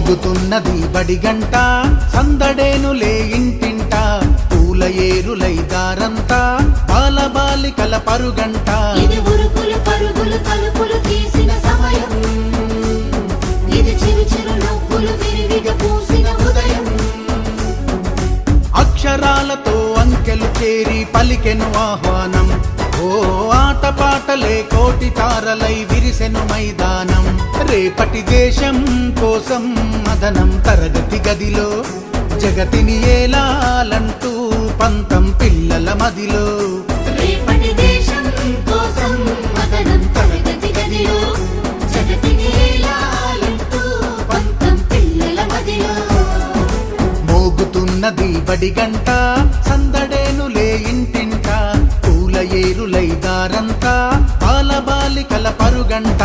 మోగుతున్నది బడిగంట సందడేనులే ఇంటింట పూల ఏరులై దారంతా బాలబాలికల పరుగంట ఇది ఉరుకులు పరుగులు తలుపులు తీసిన సమయం ఇది చిరు చిరు నవ్వులు విరివిగా పూసిన ఉదయం అక్షరాలతో అంకెలు చేరి పలికెను ఆహ్వానం ఓ ఆటపాటలే కోటి తారలై విరిసెను మైదానం రేపటి దేశం కోసం మదనం తరగతి గదిలో జగతిని ఏలాలంటూ పంతం పిల్లల మదిలో రేపటి దేశం కోసం మదనం తరగతి గదిలో జగతిని ఏలాలంటూ పంతం పిల్లల మదిలో మోగుతున్నది బడిగంట సందడేనులే ఇంటింట పూల ఏరులై దారంతా బాలబాలికల పరుగంట